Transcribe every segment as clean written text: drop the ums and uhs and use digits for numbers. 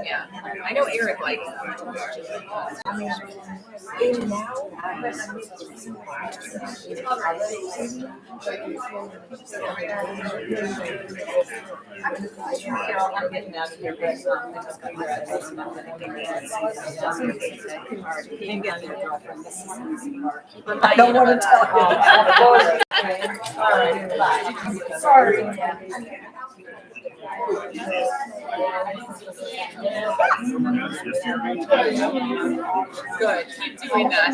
Yeah, I know Eric likes them. I'm getting out of here, but I just got my I don't want to tell you. Sorry. Good. Keep doing that.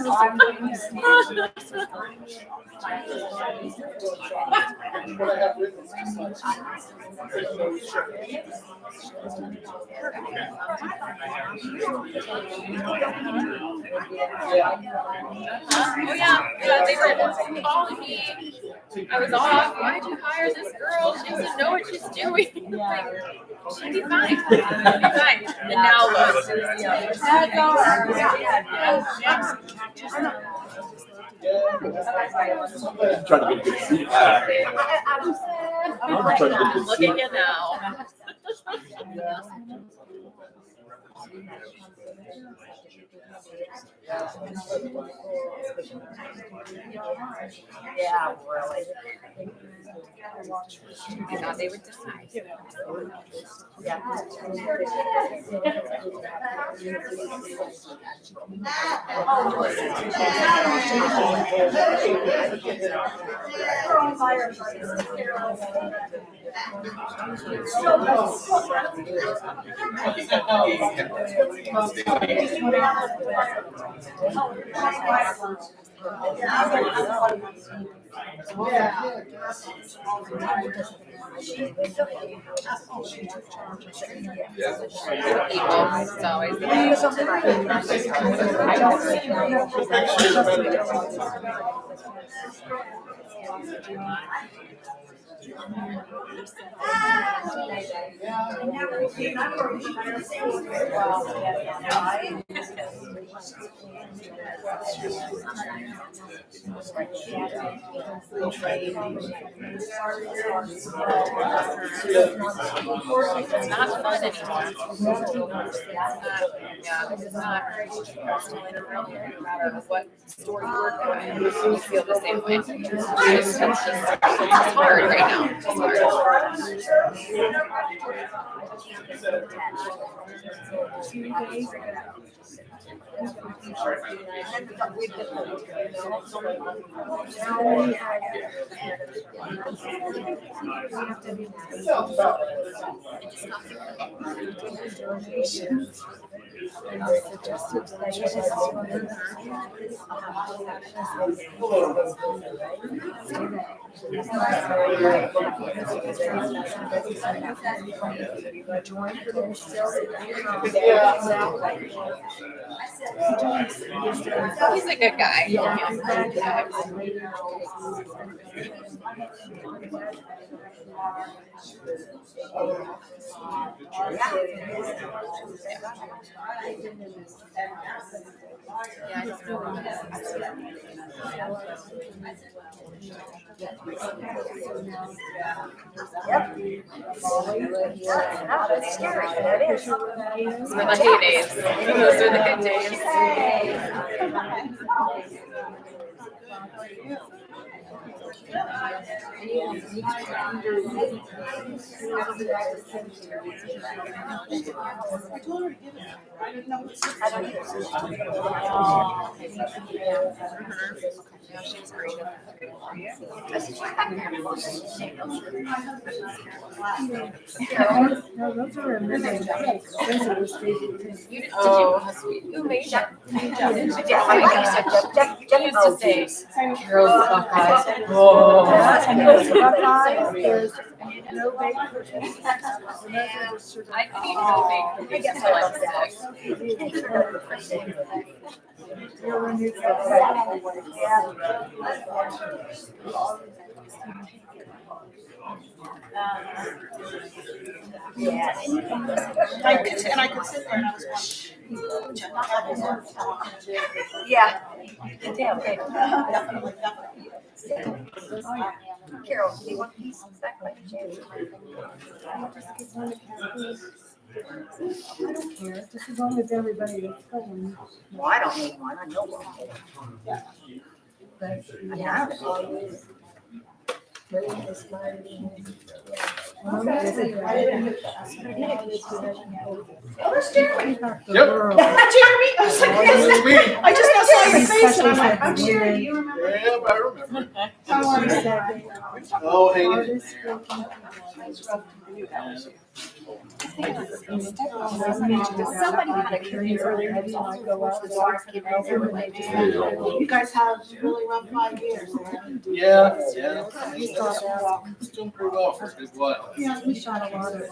Oh yeah, they were calling me. I was off. Why'd you hire this girl? She doesn't know what she's doing. Like, she'd be fine. She'd be fine. And now look. I'm trying to get good seat. Look at you now. Yeah, really. I thought they would die. Yeah. It's always It's not fun anymore. Yeah, it's not. No matter what story you work on, you feel the same way. It's hard right now. It's hard. He's a good guy. That's scary, but it is. Those were the heydays. Those were the good days. Yeah, she's great. Who made that? Jeff used to say, girls, Buckeyes. I can eat no bake cookies until I'm 6. I could sit there and I was yeah. Yeah. Carol, do you want these back by chance? I don't care, just as long as everybody is going. Well, I don't need one, I know one. But I have it. Oh, that's Jeremy. Yep. Jeremy, I was like, That's me. I just now saw your face and I'm like, I'm Jeremy, do you remember? Yeah, I remember. Oh, Oh, hey. Somebody had a career earlier. You guys have really rough 5 years. Yeah. It's doing pretty well for a good while. yeah, we shot a lot of. Joe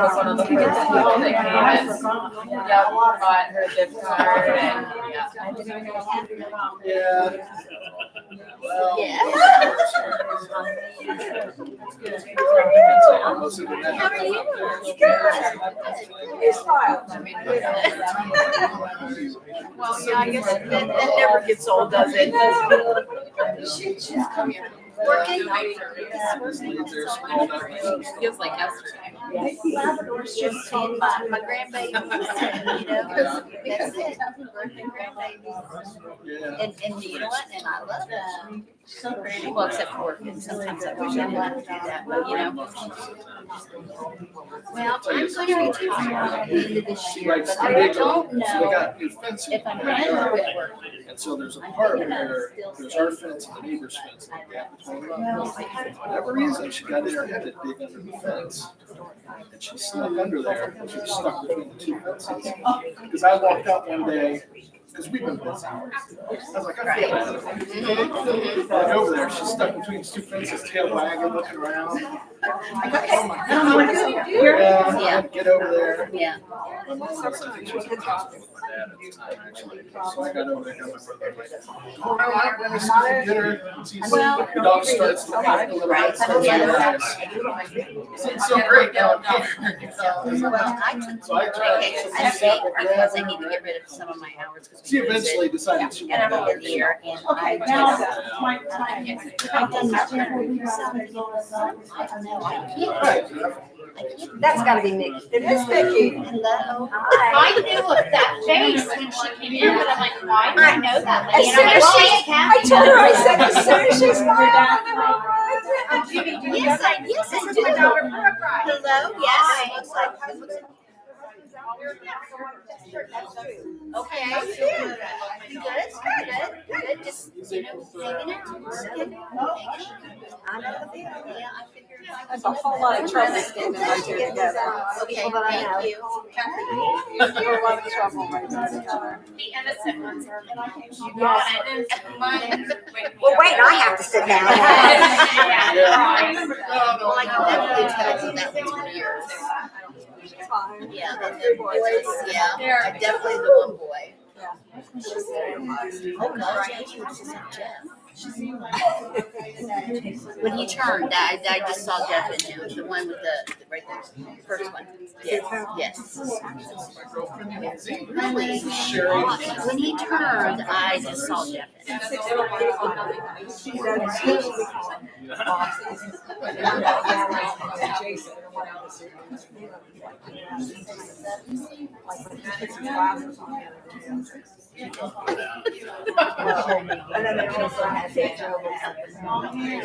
was one of the first people that came and bought her gift card and Yeah. Well. Most of the How are you? You smile. well, yeah, I guess that never gets old, does it? Come here. Working. Feels like yesterday. Labrador's just called my grandbaby, you know, because birthday grandbaby. And you know what, and I love them. So pretty. Well, except for work, and sometimes I wish I didn't have to do that, but you know. Well, I'm going to retire at the end of this year, but I don't know if I'm going to quit working. And so there's a part where there's our fence and the neighbor's fence. And the gap between them. For whatever reason, she got in her head to dig under the fence. And she snuck under there. She was stuck between the two fences. Because I walked out one day, because we've been busy. I was like, I feel bad. I went over there, she's stuck between these two fences, tail wagging, looking around. I don't know what to do. Yeah, I had to get over there. Yeah. I think she was in the hospital with her dad at the time, actually. So I got over there, got my brother, like, oh, I want to see dinner. The dog starts to walk a little bit. It's so great down here. Well, I took some vacation this week because I need to get rid of some of my hours. She eventually decided she And I'm wanted over here and I That's gotta be Mickey. It is Mickey. Hello. I knew of that face when she came in, but I'm like, why do I know that As lady? soon And as I'm she, like, I told her, I said, as soon as she smiled, yes, I do. Hello, yes. Okay. You good? Good. Just, you know, hanging out. I know the feeling. Yeah, I figured. That's a whole lot of trouble standing right here together. Okay, People that I know. thank you. We're a lot of trouble right now together. The innocent ones are. Well, wait, I have to sit down. Well, I can definitely tell you that one's yours. Yeah, the boys, yeah, I'm definitely the one boy. Oh, no, Jamie was just Jeff. When he turned, I just saw Jeff in him, the one with the right there, the first one. Yes. Really? When he turned, I just saw Jeff in him.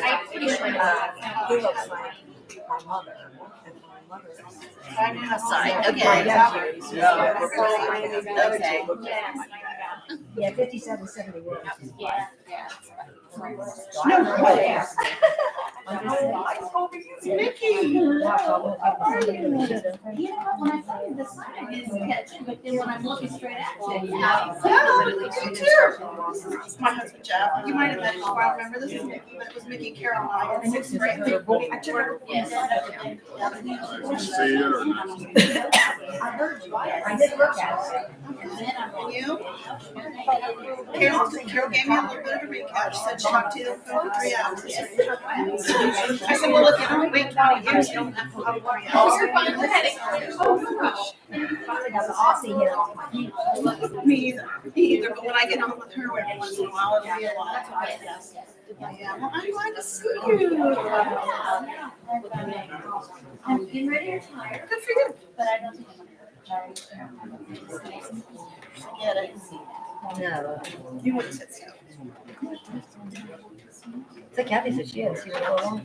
I'm pretty sure he looks like my mother. Aside, okay. Okay. Yeah, 5771. Yeah. No way. Mickey. You know, when I find the sign, I didn't catch it, but then when I'm looking straight at it, Me too. My husband Jeff. You might have met before. I remember this is Mickey, but it was Mickey Carol and I in sixth grade. I took her. Yes. I heard you. I did work at it. And you? Carol gave me a little bit of a recap. She said she talked to you for 3 hours. I said, well, if you don't wait 20 years, you don't have to have one. Oh, you're fine. We're heading. Finally got the Aussie here on my feet. Me either, but when I get on with her every once in a while, it'll be a lot. Yeah, well, I'm glad to see you. I'm getting ready to retire, Good for you. but I don't think I'm gonna Yeah, I didn't see that. No. You would have said so. It's like Kathy said she had to go along.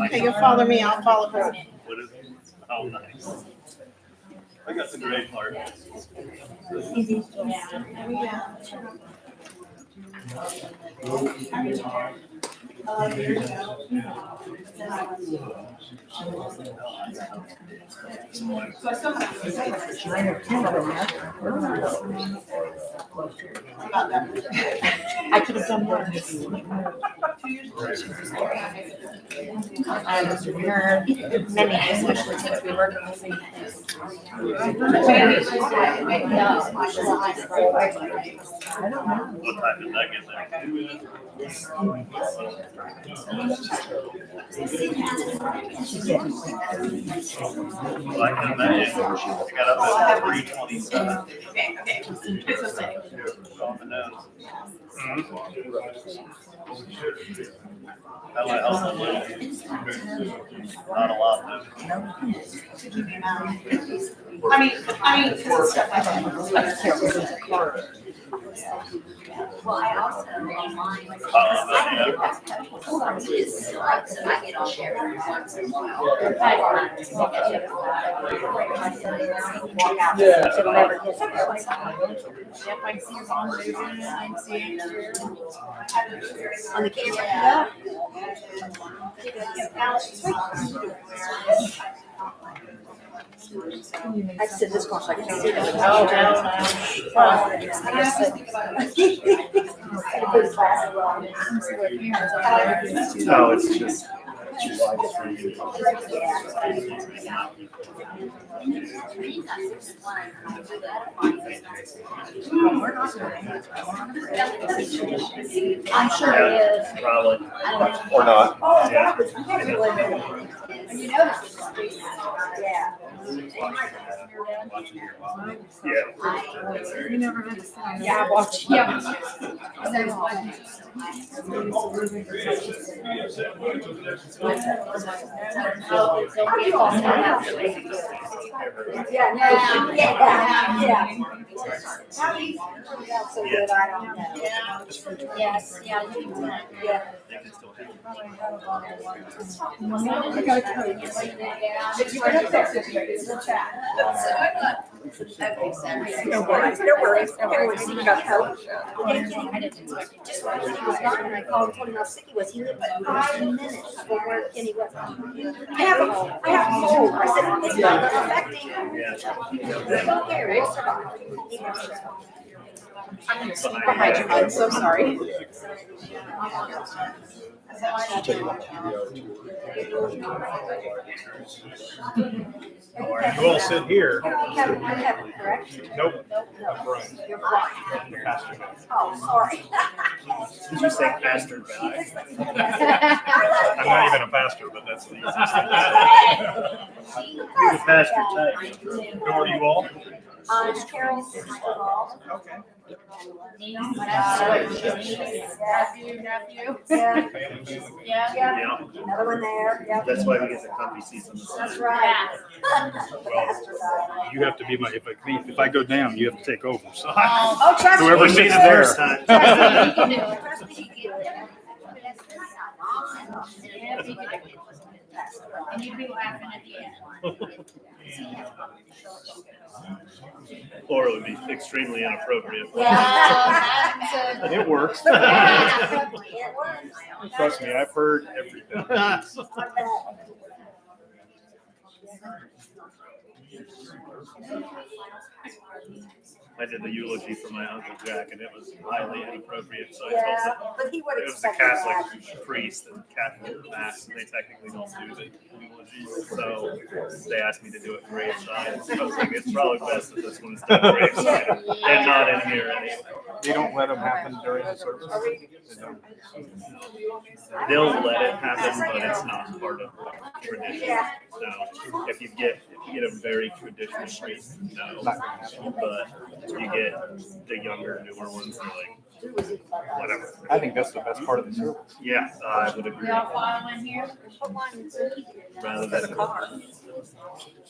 Okay, you'll follow me, I'll follow her. What is it? Oh, nice. I got the great part. I could have done more. Many, especially since we work in the same place. I don't know. What time did that get there? Well, I can imagine. I got up at 3:27. Okay. It's okay. On the nose. How might help a little? Not a lot, though. I mean, because stuff like that. Well, I also online. Yeah. I get on there every once in a while. It'll never get Yep, I see your mom moving, I see. on the camera. I said this one, so I can see it. Oh, No, it's just. I'm sure it is. Probably. Or not. Yeah. You know this. Yeah. Yeah. You never had to sign. Yeah, I watched. Yeah. Yeah. So good, I don't know. Yes, yeah. Yeah. I gotta tell you. If you went up there, it's a chat. No worries, no worries. Everyone's seen about help. I didn't expect it. Just when he was gone, and I called and told him how sick he was. He lived 15 minutes from where Kenny was. I have a cold. I said, it's not gonna affect him. It's okay, we'll survive. Behind you, I'm so sorry. All right, you all sit here. I haven't, correct? Nope. You're blind. Oh, sorry. Did you say pastor guy? I'm not even a pastor, but that's the easiest. You're the pastor type. Who are you all? Carol's sister-in-law. Okay. Nephew. Yeah, Yeah. yeah. Another one there, yeah. That's why we get the comfy seats on the That's side. right. Well, you have to be my, if I go down, you have to take over. So Oh, trust me. whoever sits there. Trust me, he can do it. Trust me, he can do it. Yeah, he could. And you'd be laughing at the end. Or it would be extremely inappropriate. Yeah, It works. It works. Trust me, I've heard everything. I did the eulogy for my Uncle Jack, and it was highly inappropriate, so I told Yeah, them. but he would It was the expect that. Catholic priest and Catholic mass, and they technically don't do the eulogies, so they asked me to do it graveside. So I was like, it's probably best that this one's done graveside and not in here anyway. They don't let them happen during the service. They'll let it happen, but it's not part of tradition. So if you get a very traditional priest, no, but you get the younger, newer ones, they're like, whatever. I think that's the best part of the service. Yeah, I would agree. in here? Rather The than car.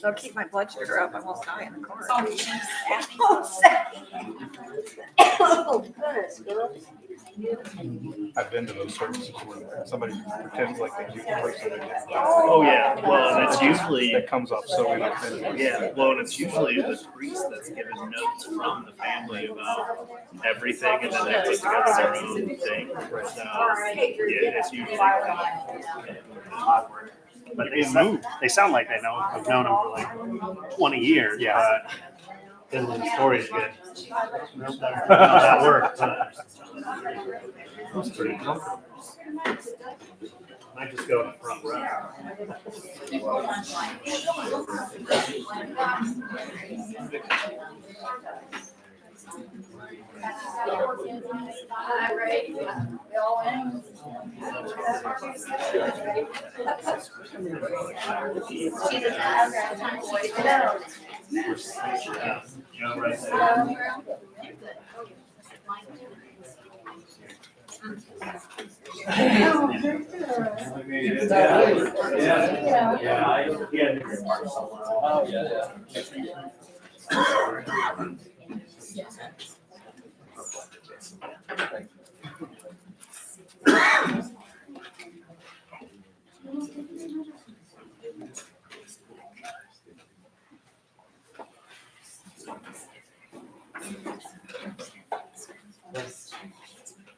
They'll keep my blood sugar up. I won't die in the car. Oh, goodness, girl. I've been to those services where somebody pretends like they do the person oh yeah, well, and it's usually that comes off so inauthentic. yeah, well, and it's usually the priest that's given notes from the family about everything, and then they put together their own thing. So yeah, it's usually awkward. But they sound like they know. I've known them for like 20 years. Yeah. But the stories get not that work. It's pretty comfortable. I just go to the front row. Yeah, right there.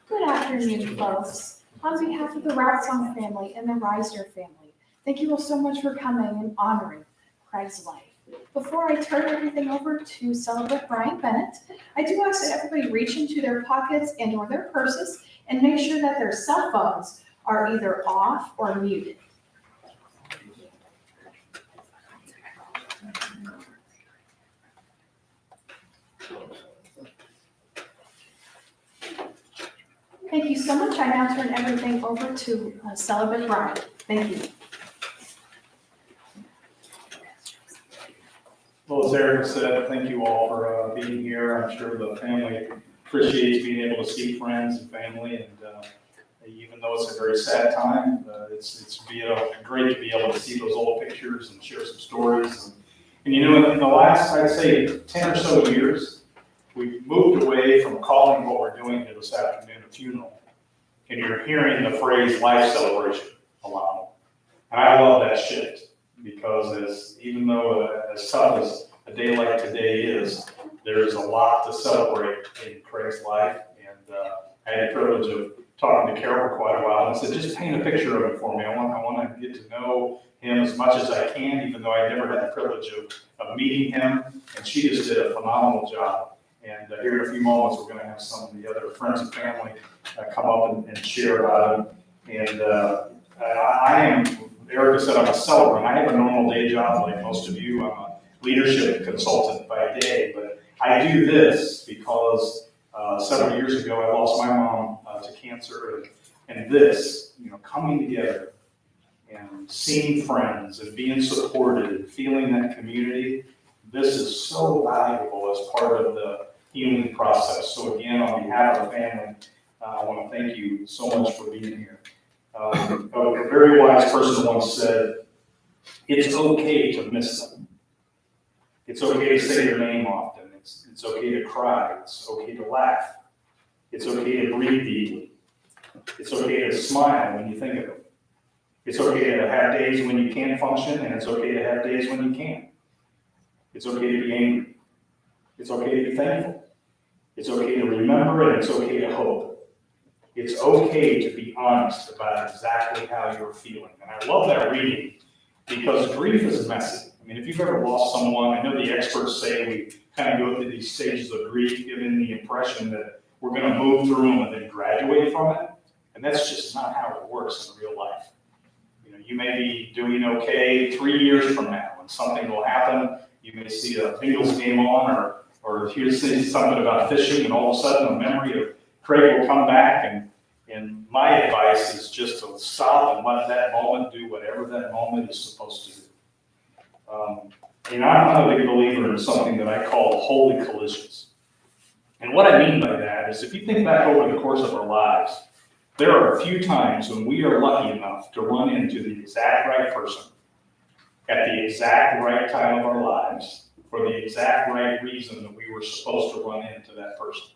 Good afternoon, folks. On behalf of the Ratzon family and the Risner family, thank you all so much for coming and honoring Craig's life. Before I turn everything over to celebrate Brian Bennett, I do ask that everybody reach into their pockets and or their purses and make sure that their cell phones are either off or muted. Thank you so much. I now turn everything over to Celebrate Brian. Thank you. Well, as Eric said, thank you all for being here. I'm sure the family appreciates being able to see friends and family, and even though it's a very sad time, it's great to be able to see those old pictures and share some stories. And you know, in the last, I'd say, 10 or so years, we've moved away from calling what we're doing here this afternoon a funeral, and you're hearing the phrase life celebration a lot. And I love that shift, because even though as tough as a day like today is, there's a lot to celebrate in Craig's life. And I had the privilege of talking to Carol for quite a while, and I said, just paint a picture of it for me. I want to get to know him as much as I can, even though I never had the privilege of meeting him. And she just did a phenomenal job. And here in a few moments, we're going to have some of the other friends and family come up and share about him. And I am, Erica said, I'm a celebrant. I have a normal day job like most of you. I'm a leadership consultant by day, but I do this because several years ago, I lost my mom to cancer. And this, coming together and seeing friends and being supported and feeling that community, this is so valuable as part of the healing process. So again, on behalf of the family, I want to thank you so much for being here. A very wise person once said, it's okay to miss them. It's okay to say their name often. It's okay to cry. It's okay to laugh. It's okay to breathe deeply. It's okay to smile when you think of them. It's okay to have days when you can't function, and it's okay to have days when you can. It's okay to be angry. It's okay to be thankful. It's okay to remember, and it's okay to hope. It's okay to be honest about exactly how you're feeling. And I love that reading, because grief is messy. I I mean, if you've ever lost someone, I know the experts say we kind of go through these stages of grief, giving the impression that we're going to move through them and then graduate from it. And that's just not how it works in real life. You know, you may be doing okay 3 years from now, and something will happen. You may see a Bengals game on, or hear something about fishing, and all of a sudden a memory of Craig will come back. And my advice is just to stop and let that moment do whatever that moment is supposed to do. And I'm a big believer in something that I call holy collisions. And what I mean by that is, if you think back over the course of our lives, there are a few times when we are lucky enough to run into the exact right person at the exact right time of our lives for the exact right reason that we were supposed to run into that person.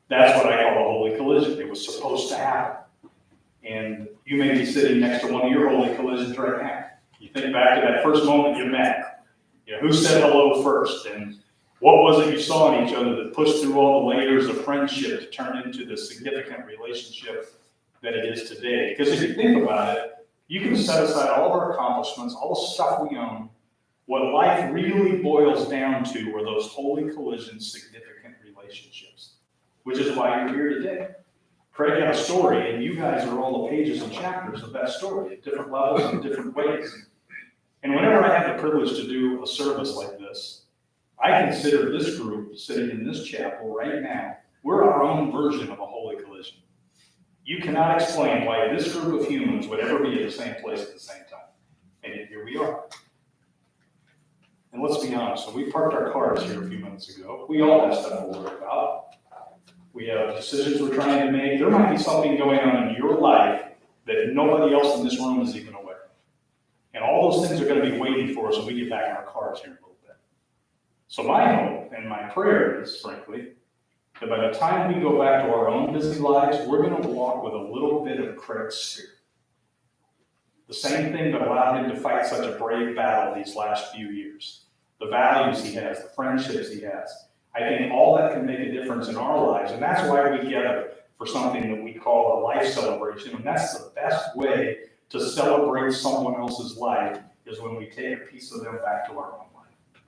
That's what I call a holy collision. It was supposed to happen. And you may be sitting next to one of your holy collisions right now. You think back to that first moment you met. You know, who said hello first? And what was it you saw in each other that pushed through all the layers of friendship to turn into the significant relationship that it is today? Because if you think about it, you can set aside all of our accomplishments, all the stuff we own. What life really boils down to are those holy collisions, significant relationships, which is why you're here today. Craig had a story, and you guys are all the pages and chapters of that story at different levels and different ways. And whenever I have the privilege to do a service like this, I consider this group sitting in this chapel right now, we're our own version of a holy collision. You cannot explain why this group of humans would ever be at the same place at the same time. And yet here we are. And let's be honest, when we parked our cars here a few minutes ago, we all have stuff to worry about. We have decisions we're trying to make. There might be something going on in your life that nobody else in this room is even aware of. And all those things are going to be waiting for us when we get back in our cars here in a little bit. So my hope and my prayer is, frankly, that by the time we go back to our own busy lives, we're going to walk with a little bit of Craig's spirit. The same thing that allowed him to fight such a brave battle these last few years. The values he has, the friendships he has. I think all that can make a difference in our lives. And that's why we gather for something that we call a life celebration. And that's the best way to celebrate someone else's life, is when we take a piece of them back to our own life.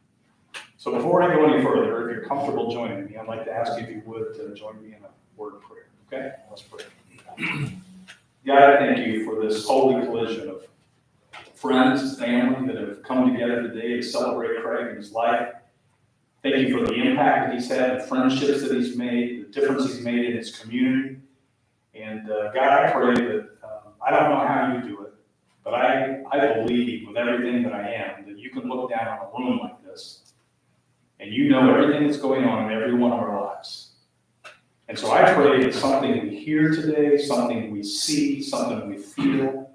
So before I go any further, if you're comfortable joining me, I'd like to ask you if you would to join me in a word of prayer. Okay? Let's pray. God, I thank you for this holy collision of friends, family that have come together today to celebrate Craig and his life. Thank you for the impact that he's had, the friendships that he's made, the difference he's made in his community. And God, I pray that, I don't know how you do it, but I believe with everything that I am that you can look down on a room like this and you know everything that's going on in every one of our lives. And so I pray that something we hear today, something we see, something we feel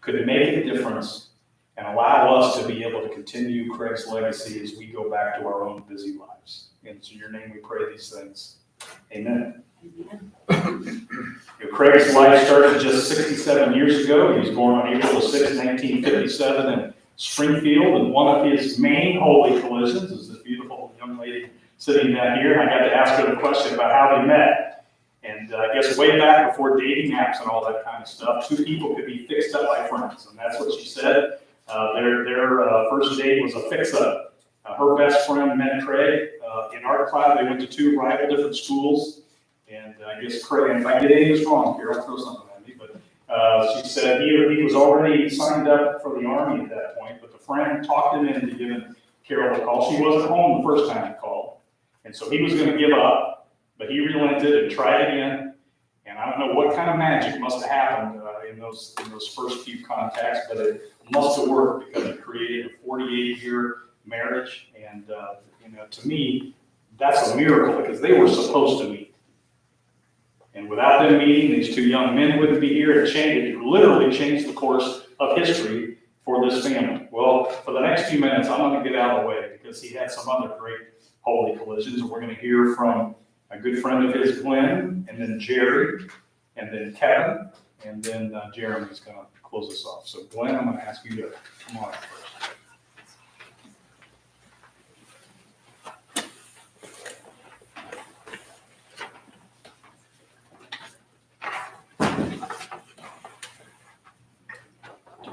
could make a difference and allow us to be able to continue Craig's legacy as we go back to our own busy lives. In your name we pray these things. Amen. Craig's life started just 67 years ago. He was born on April 6, 1957 in Springfield, and one of his main holy collisions is this beautiful young lady sitting down here. I got to ask her the question about how they met. And I guess way back before dating apps and all that kind of stuff, two people could be fixed up by friends, and that's what she said. Their first date was a fix-up. Her best friend met Craig in art class. They went to two rival different schools. And I guess Craig, and if I get any of this wrong, Carol, throw something at me, but she said he was already signed up for the Army at that point, but the friend talked him into giving Carol a call. She wasn't home the first time he called. And so he was going to give up, but he relented and tried again. And I don't know what kind of magic must have happened in those first few contacts, but it must have worked because it created a 48-year marriage. And to me, that's a miracle because they were supposed to meet. And without them meeting, these two young men wouldn't be here. It literally changed the course of history for this family. Well, for the next few minutes, I'm going to get out of the way because he had some other great holy collisions. And we're going to hear from a good friend of his, Glenn, and then Jerry, and then Kevin, and then Jeremy's going to close us off. So Glenn, I'm going to ask you to come on up first.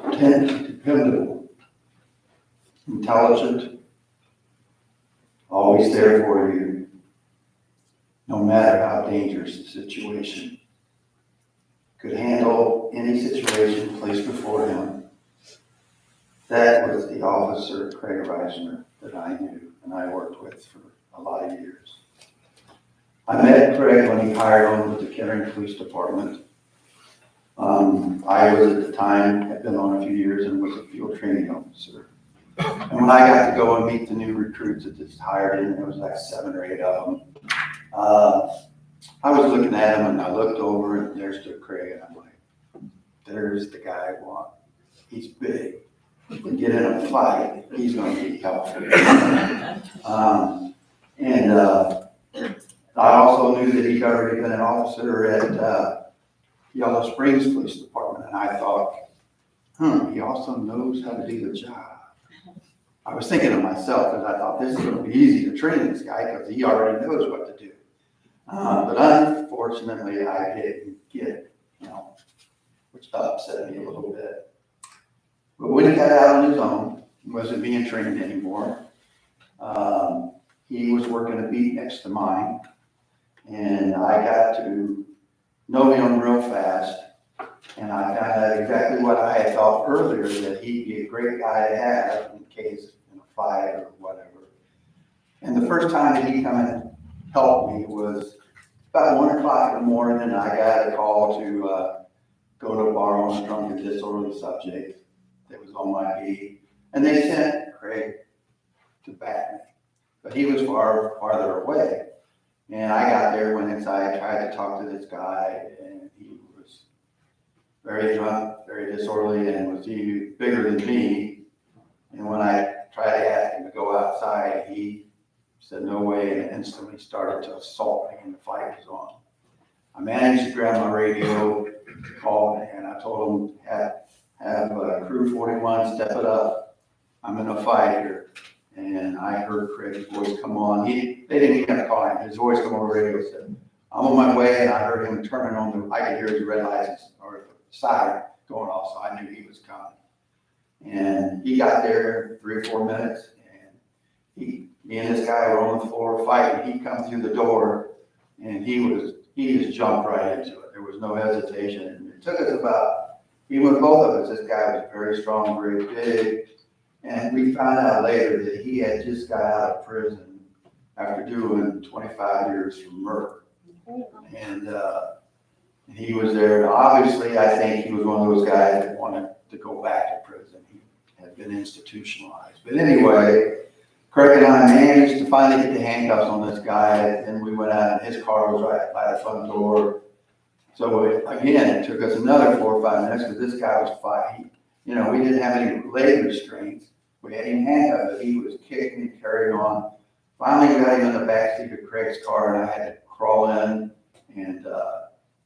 Dependable, intelligent, always there for you, no matter how dangerous the situation. Could handle any situation placed before him. That was the officer, Craig Risner, that I knew and I worked with for a lot of years. I met Craig when he hired on with the Kettering Police Department. I was at the time, had been on a few years and was a field training officer. And when I got to go and meet the new recruits that just hired in, there was like 7 or 8 of them. I was looking at him and I looked over and there stood Craig and I'm like, there's the guy I want. He's big. If we get in a fight, he's going to be helpful. I also knew that he'd already been an officer at Yellow Springs Police Department, and I thought, he also knows how to do the job. I was thinking to myself, and I thought, this is going to be easy to train this guy because he already knows what to do. But unfortunately, I didn't get it, which upset me a little bit. But when he got out on his own, he wasn't being trained anymore. He was working a beat next to mine, and I got to know him real fast. And I found out exactly what I had thought earlier, that he'd be a great guy to have in case in a fight or whatever. And the first time that he come and helped me was about 1 o'clock in the morning, and I got a call to go to a bar on a drunk and disorderly subject that was on my beat. And they sent Craig to bat me, but he was farther away. And I got there, went inside, tried to talk to this guy, and he was very drunk, very disorderly, and was even bigger than me. And when I tried to ask him to go outside, he said no way, and instantly started to assault me, and the fight was on. I managed to grab my radio, called, and I told him, have Crew 41 step it up. I'm in a fight here. And I heard Craig's voice come on. They didn't even have to call him. His voice come on the radio said, I'm on my way, and I heard him turning on I could hear his red lights or siren going off, so I knew he was coming. And he got there in 3 or 4 minutes, and me and this guy were on the floor fighting. He come through the door, and he just jumped right into it. There was no hesitation. And it took us even with both of us, this guy was very strong, very big. And we found out later that he had just got out of prison after doing 25 years for murder. And he was there. Obviously, I think he was one of those guys that wanted to go back to prison. He had been institutionalized. But anyway, Craig and I managed to finally get the handcuffs on this guy, and we went out, and his car was right by the front door. So again, it took us another 4 or 5 minutes because this guy was fighting. We didn't have any leg restraints. We had him handcuffed. He was kicking and carrying on. Finally, we got him in the backseat of Craig's car, and I had to crawl in and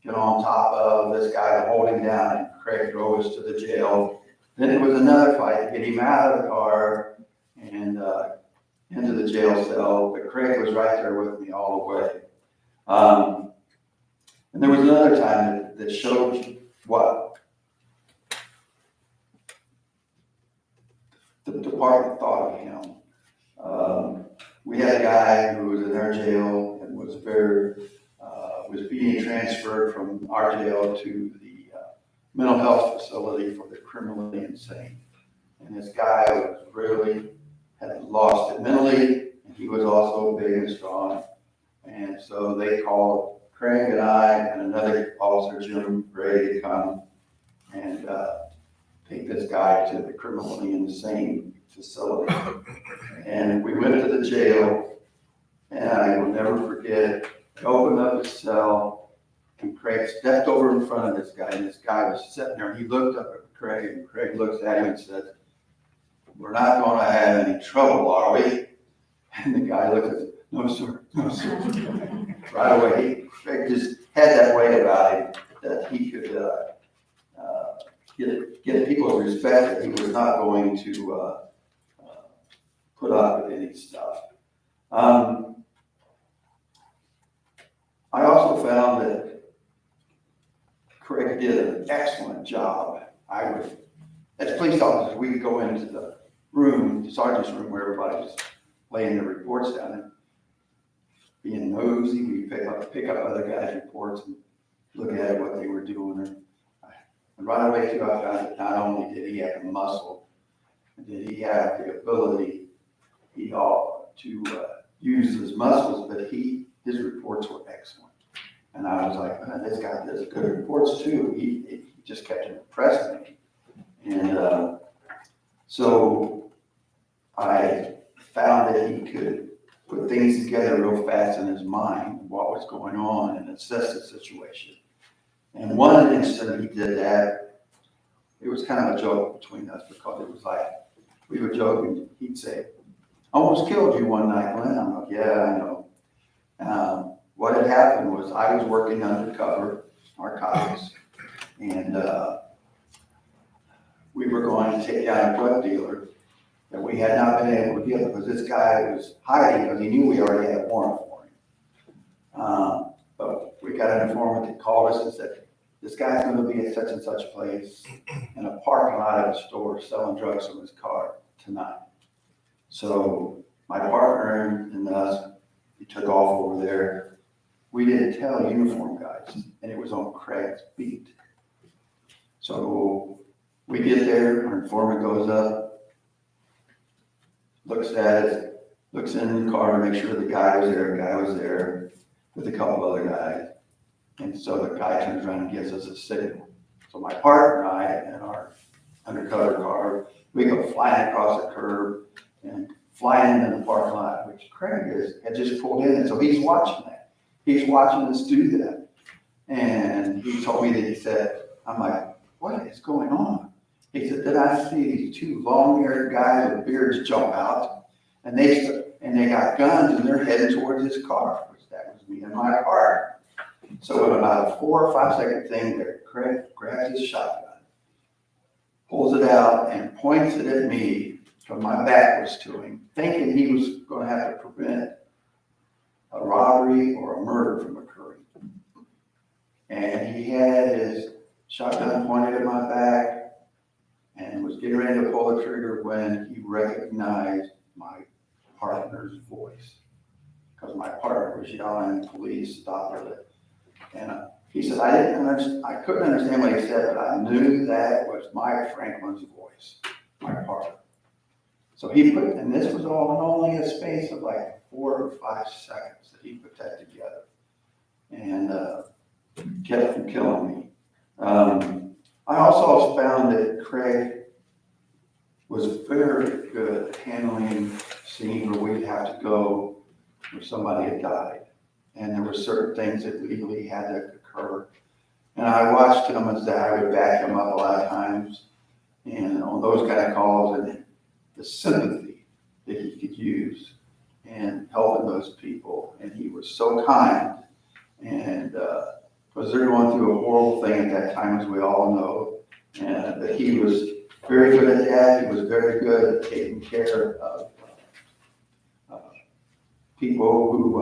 get on top of this guy to hold him down, and Craig drove us to the jail. Then it was another fight to get him out of the car and into the jail cell, but Craig was right there with me all the way. And there was another time that showed what the department thought of him. We had a guy who was in our jail and was being transferred from our jail to the mental health facility for the criminally insane. And this guy had lost it mentally, and he was also big and strong. And so they called Craig and I and another officer, Jim Gray, to come and take this guy to the criminally insane facility. And we went to the jail, and I will never forget, I opened up his cell, and Craig stepped over in front of this guy, and this guy was sitting there, and he looked up at Craig, and Craig looks at him and said, "We're not going to have any trouble, are we?" And the guy looked at him, "No, sir, no, sir." Right away, Craig just had that way about him that he could get people's respect, that he was not going to put up with any stuff. I also found that Craig did an excellent job. As police officers, we would go into the room, the sergeant's room, where everybody's laying their reports down and being nosy. We pick up other guys' reports and look at what they were doing. And right away too, I found that not only did he have the muscle, did he have the ability to use his muscles, but his reports were excellent. And I was like, man, this guy does good reports too. He just kept impressing me. And so I found that he could put things together real fast in his mind, what was going on, and assess the situation. And one instant he did that, it was kind of a joke between us, because it was like, we were joking. He'd say, "I almost killed you one night, Glenn." I'm like, "Yeah, I know." What had happened was I was working undercover narcotics, and we were going to take down a drug dealer that we had not been able to get, because this guy was hiding because he knew we already had a warrant for him. But we got an informant that called us and said, "This guy's going to be at such and such place in a parking lot of a store selling drugs from his car tonight." So my partner and us, we took off over there. We didn't tell uniform guys, and it was on Craig's beat. So we get there, our informant goes up, looks at it, looks in the car to make sure the guy was there. The guy was there with a couple other guys. And so the guy turns around and gives us a signal. So my partner and I, in our undercover car, we go flying across the curb and flying into the parking lot, which Craig had just pulled in. And so he's watching that. He's watching us do that. And he told me that he said, I'm like, "What is going on?" He said, "Then I see these two long-haired guys with beards jump out, and they got guns, and they're heading towards his car," which that was me and my partner. So in about a 4 or 5 second thing there, Craig grabs his shotgun, pulls it out, and points it at me from my back was to him, thinking he was going to have to prevent a robbery or a murder from occurring. And he had his shotgun pointed at my back and was getting ready to pull the trigger when he recognized my partner's voice. Because my partner was yelling, "Police, stop it." And he said, I couldn't understand what he said, but I knew that was Mike Franklin's voice, my partner. So he put, and this was all in only a space of like 4 or 5 seconds that he put that together, and kept from killing me. I also found that Craig was very good at handling scenes where we'd have to go where somebody had died. And there were certain things that legally had to occur. And I watched him as I would back him up a lot of times. And on those kind of calls, and the sympathy that he could use in helping those people. And he was so kind. And because they're going through a horrible thing at that time, as we all know. And that he was very good at that. He was very good at taking care of people who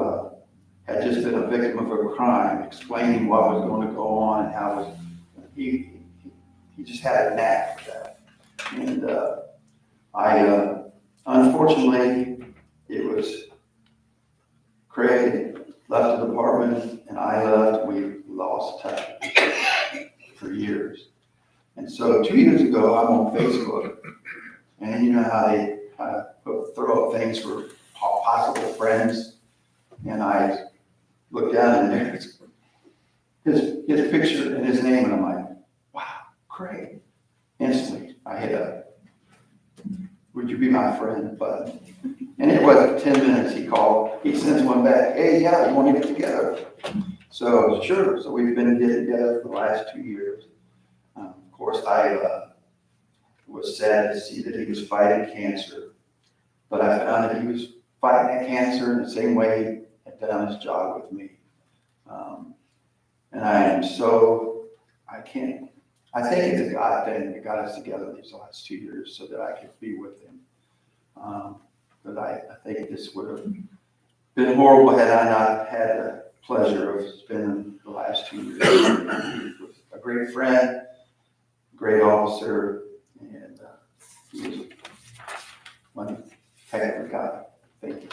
had just been a victim of a crime, explaining what was going to go on and how he just had a knack for that. And unfortunately, it was Craig left the department and I left. We lost touch for years. And so 2 years ago, I'm on Facebook, and you know how they throw up things for possible friends, and I looked down and there's his picture and his name, and I'm like, "Wow, Craig." Instantly, I hit a "Would you be my friend?" button. And it wasn't 10 minutes he called. He sends one back, "Hey, yeah, we want to get together." So sure, so we've been getting together for the last 2 years. Of course, I was sad to see that he was fighting cancer, but I found that he was fighting that cancer in the same way he had done his job with me. And I am so, I think it's a God thing that got us together these last 2 years so that I could be with him. But I think this would have been horrible had I not had the pleasure of spending the last 2 years. He was a great friend, great officer, and he was my favorite guy. Thank you.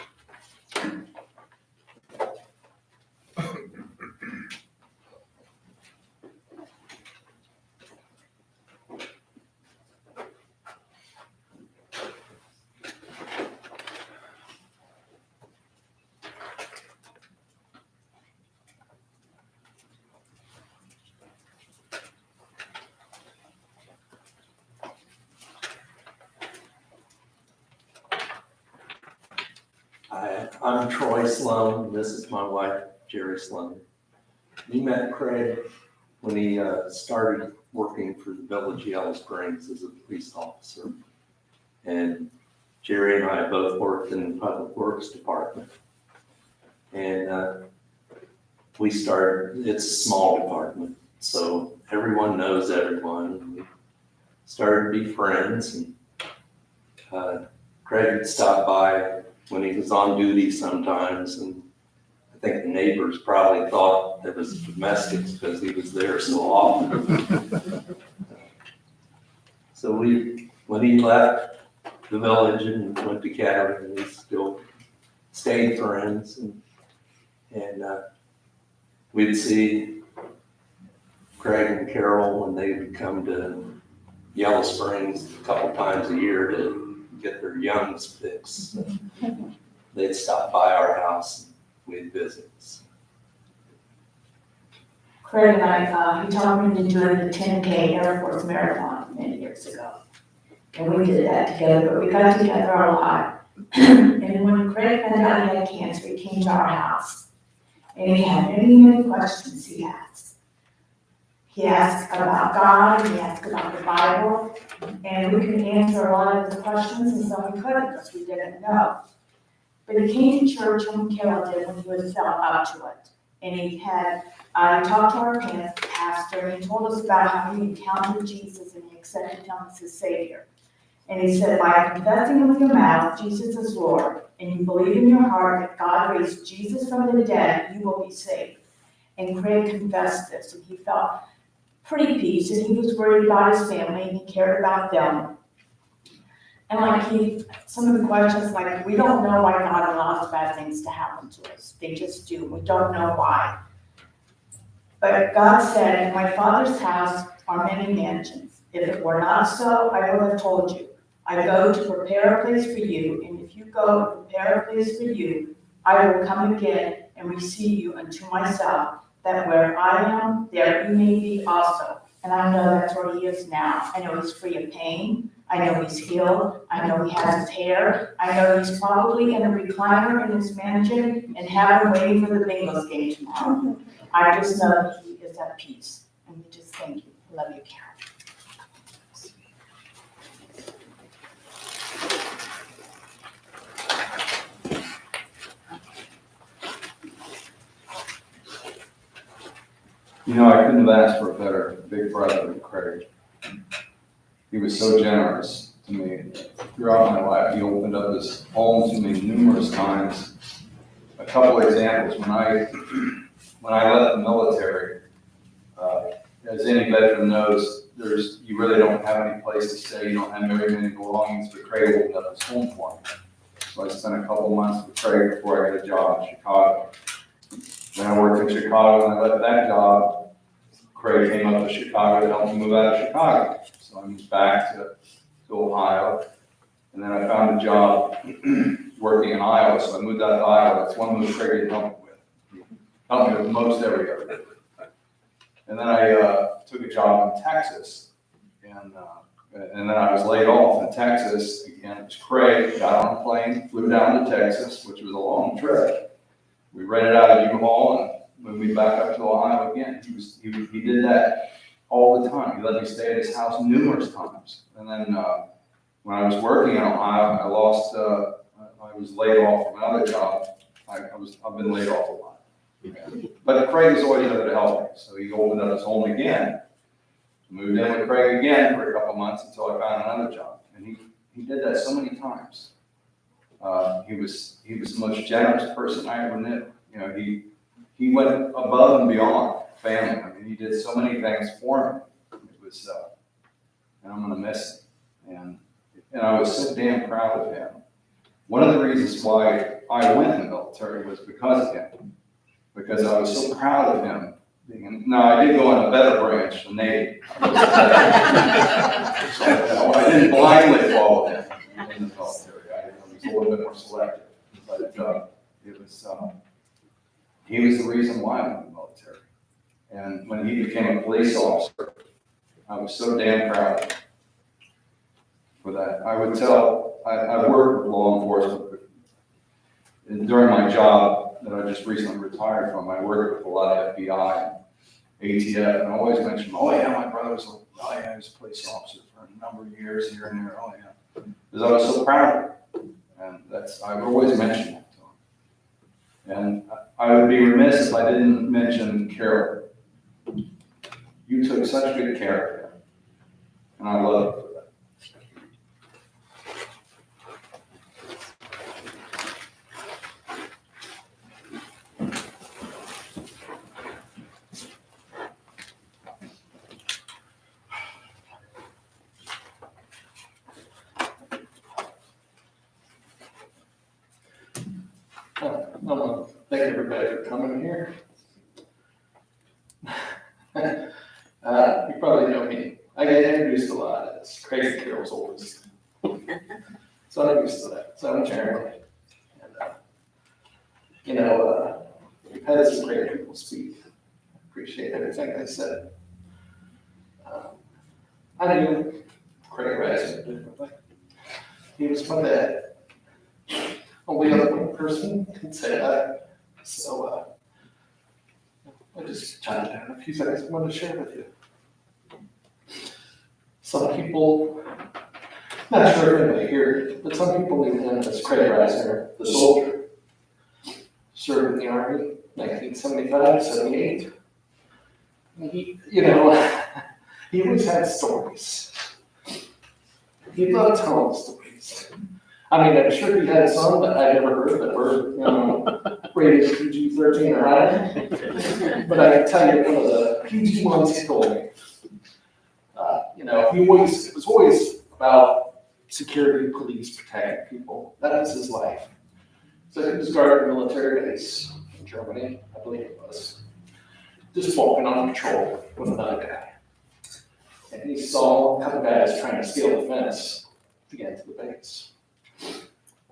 Hi, I'm Troy Sloan. This is my wife, Jerry Sloan. We met Craig when he started working for the Village of Yellow Springs as a police officer. And Jerry and I both worked in the Public Works Department. And we started, it's a small department, so everyone knows everyone. We started to be friends, and Craig would stop by when he was on duty sometimes, and I think the neighbors probably thought it was domestics because he was there so often. So when he left the village and went to Kettering, we still stayed friends, and we'd see Craig and Carol when they would come to Yellow Springs a couple times a year to get their youngs fixed. They'd stop by our house and we'd visit. Craig and I, he taught me to do the 10K Air Force Marathon many years ago. And we did that together, but we got together a lot. And when Craig found out he had cancer, he came to our house. And he had many questions he asked. He asked about God, he asked about the Bible, and we couldn't answer a lot of the questions, and so we couldn't because we didn't know. But he came to church when Carol did, when he was felt up to it. And he talked to our pastor, and he told us about how he encountered Jesus and he accepted him as his Savior. And he said, by confessing with your mouth Jesus is Lord, and you believe in your heart that God raised Jesus from the dead, you will be saved. And Craig confessed this, and he felt pretty peace, and he was worried about his family, and he cared about them. And some of the questions, we don't know why God allows bad things to happen to us. They just do. We don't know why. But God said, in my Father's house are many mansions. If it were not so, I would have told you. I go to prepare a place for you, and if you go to prepare a place for you, I will come again and receive you unto myself, that where I am, there you may be also. And I know that's where he is now. I know he's free of pain. I know he's healed. I know he has his hair. I know he's probably in a recliner in his mansion and having waiting for the Bengals game tomorrow. I just know that he is at peace. And we just thank you. I love you, Carol. You know, I couldn't have asked for a better big brother than Craig. He was so generous to me. Throughout my life, he opened up his home to me numerous times. A couple examples, when I left the military, as any veteran knows, you really don't have any place to stay. You don't have very many belongings, but Craig opened up his home for me. So I spent a couple months with Craig before I got a job in Chicago. When I worked in Chicago and I left that job, Craig came up to Chicago to help me move out of Chicago. So I moved back to Ohio, and then I found a job working in Iowa. So I moved out to Iowa. That's one move Craig didn't help me with. He helped me with most every other. And then I took a job in Texas, and then I was laid off in Texas. Again, it was Craig, got on a plane, flew down to Texas, which was a long trip. We rented out a U-Haul and moved me back up to Ohio again. He did that all the time. He let me stay at his house numerous times. And then when I was working in Ohio, I was laid off from another job. I've been laid off a lot. But Craig was always there to help me. So he opened up his home again. Moved in with Craig again for a couple months until I found another job. And he did that so many times. He was the most generous person I ever knew. You know, he went above and beyond family. I mean, he did so many things for me. It was, and I'm gonna miss him. And and I was so damn proud of him. One of the reasons why I went in the military was because of him, because I was so proud of him. Now, I did go in a better branch, the Navy. I didn't blindly follow him in the military. I was a little bit more selective, but he was the reason why I went in the military. And when he became a police officer, I was so damn proud for that. I would tell, I worked with law enforcement, and during my job that I just recently retired from, I worked with a lot of FBI and ATF, and I always mention, oh yeah, my brother was a police officer for a number of years here and there, oh yeah. Because I was so proud of him, and I've always mentioned that to him. And I would be remiss if I didn't mention Carol. You took such good care of him, and I love you for that. I want to thank everybody for coming here. You probably know me. I get introduced a lot as Craig Carroll's oldest. So I'm used to that. So I'm Jeremy. And, we've had some great people speak. I appreciate everything they said. I knew Craig Risner differently. He was my dad. Only other one person can say that. So, I just jotted down a few things I wanted to share with you. Some people, not sure if anybody here, but some people knew him as Craig Risner, the soldier. Served in the Army, 1975, 78. He, he always had stories. He loved telling stories. I mean, I'm sure he had some that I never heard that were, rated PG-13 or higher. But I can tell you one of the PG ones he told me. It was always about security, police, protecting people. That was his life. So he was guarding a military base in Germany, I believe it was. Just walking on patrol with another guy. And he saw a couple guys trying to scale the fence to get into the base.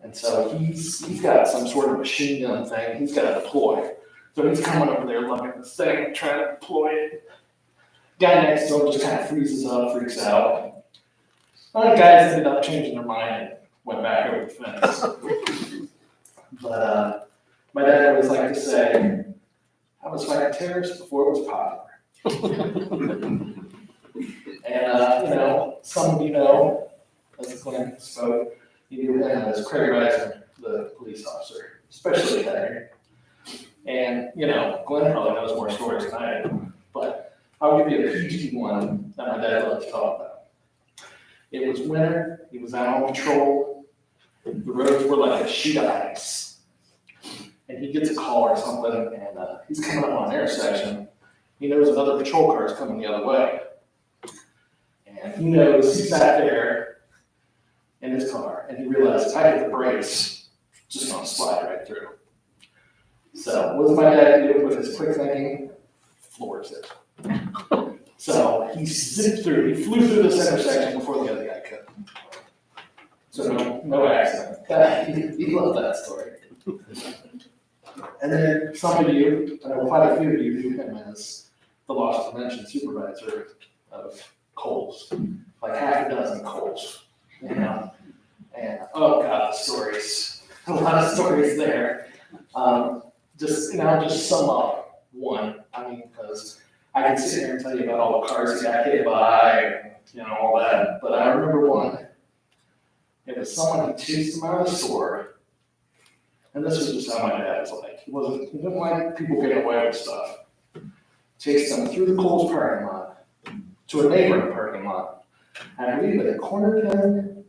And so he's got some sort of machine gun thing he's got to deploy. So he's coming over there looking at this thing, trying to deploy it. Guy next to him just kind of freezes up, freaks out. Other guys ended up changing their mind and went back over the fence. But my dad always liked to say, I was fighting terrorists before it was popular. And, some of you know, as Glenn spoke, you knew him as Craig Risner, the police officer, especially Kettering. And, Glenn probably knows more stories than I do, but I'll give you a PG one that my dad loved to talk about. It was winter, he was out on patrol, the roads were like a sheet of ice. And he gets a call or something, and he's coming up on an intersection. He knows another patrol car is coming the other way. And he knows he sat there in his car, and he realized if I hit the brakes, just gonna slide right through. So what does my dad do with his quick thinking? Floors it. So he zipped through, he flew through this intersection before the other guy could. So no accident. He loved that story. And then some of you, I know quite a few of you knew him as the loss prevention supervisor of Kohl's, like half a dozen Kohls. And oh God, the stories. A lot of stories there. I'll just sum up one. Because I can sit here and tell you about all the cars he got hit by and all that. But I remember one. It was someone who chased him out of the store. And this was just how my dad was like. He didn't like people getting away with stuff. Chased them through the Kohl's parking lot to a neighboring parking lot. And I believe they cornered him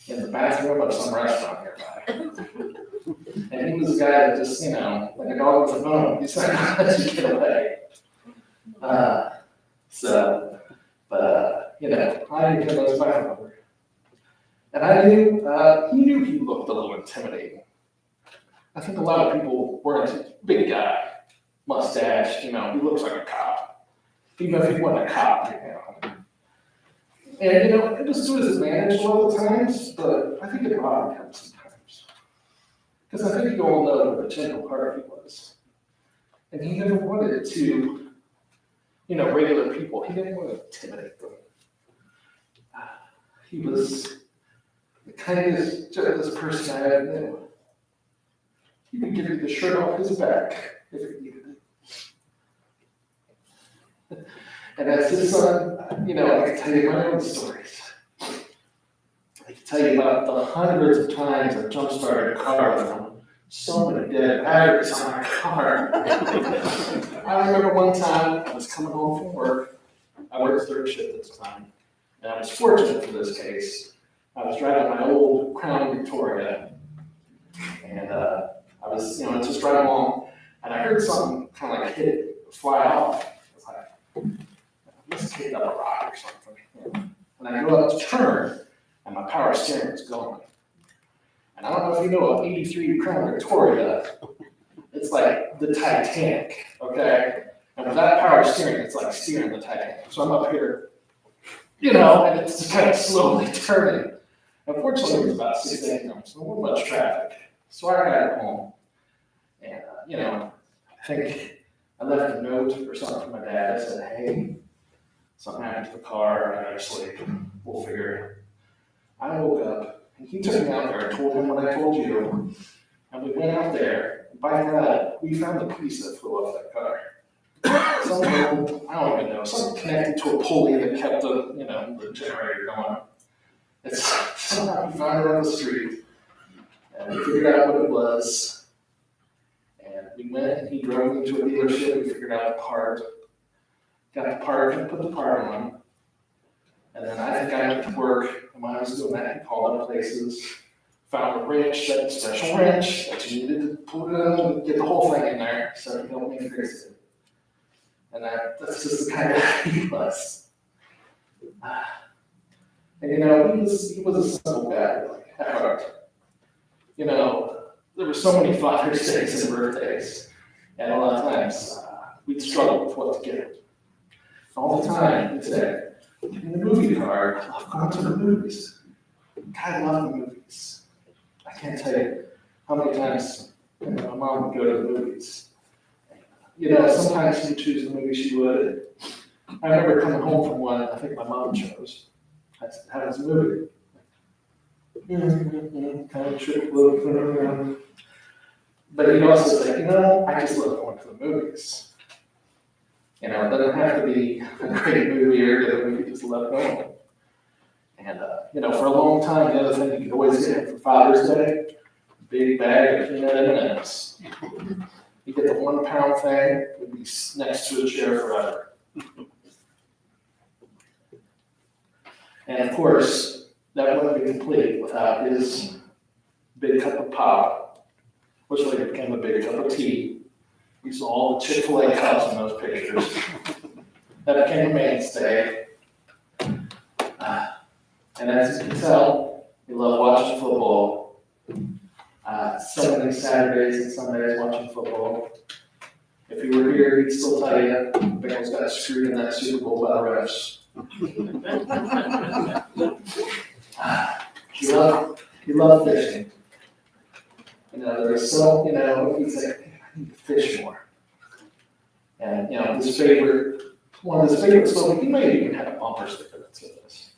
in the bathroom of some restaurant nearby. And he was a guy that just, like a dog with a bone, he's like, I'll let you get away. I didn't get those back over. And I knew, he knew he looked a little intimidating. I think a lot of people weren't, big guy, mustache, he looks like a cop. Even if he wasn't a cop, And, it was to his advantage a lot of the times, but I think it bothered him sometimes. Because I think you all know what a gentle heart he was. And he never wanted to, regular people, he didn't want to intimidate them. He was the kindest, gentlest person I ever knew. He would give you the shirt off his back if you needed it. And as his son, I can tell you my own stories. I can tell you about the hundreds of times I jump-started a car with him. So many dead batteries on my car. I remember one time I was coming home from work. I worked third shift at the time. And I was fortunate for this case. I was driving my old Crown Victoria. And I was, just driving along. And I heard something kind of like hit it, fly off. I was like, let's kick up a rock or something. And I go up to turn, and my power steering is going. And I don't know if you know an 83 Crown Victoria, it's like the Titanic, okay? And with that power steering, it's like steering the Titanic. So I'm up here, and it's just kind of slowly turning. Unfortunately, it was about 6 a.m., so there wasn't much traffic. So I got home, and, I think I left a note or something for my dad. I said, hey, something happened to the car, I gotta sleep, we'll figure it. I woke up, and he took me out there and told him what I told you, and we went out there, and by that, we found the piece that flew off that car. Something, I don't even know, something connected to a pulley that kept the generator going. It's somehow we found it on the street, and we figured out what it was, and we went, and he drove me to a dealership, we figured out the part, got the part, and put the part on. And then I think I went to work, and when I was doing that, he called other places, found a wrench, that special wrench that you needed to put it in and get the whole thing in there, so he helped me fix it. And that's just the kind of guy he was. And he was a simple guy, like, at heart. There were so many Father's Days and birthdays, and a lot of times we'd struggle with what to get. All the time, he'd say, give me the movie card, I love going to the movies. God, I love the movies. I can't tell you how many times my mom would go to the movies. Sometimes she'd choose the movie she would. I remember coming home from one, I think my mom chose. I said, how was the movie? Kind of trick look. But he'd also say, I just love going to the movies. It doesn't have to be a great movie or that we could just love going. And, for a long time, the other thing you could always get him for Father's Day, a big bag of peanut M&Ms. You get the 1 pound thing, it would be next to a chair forever. And of course, that wouldn't be complete without his big cup of pop, which later became a big cup of tea. We saw all the Chick-fil-A cups in those pictures. That became a mainstay. And as you can tell, we love watching football. So many Saturdays and Sundays watching football. If he were here, he'd still tell you, Bengals got screwed in that Super Bowl by the refs. He loved fishing. There's so, he'd say, I need to fish more. And, one of his favorite slogans, he may even have a bumper sticker that said this.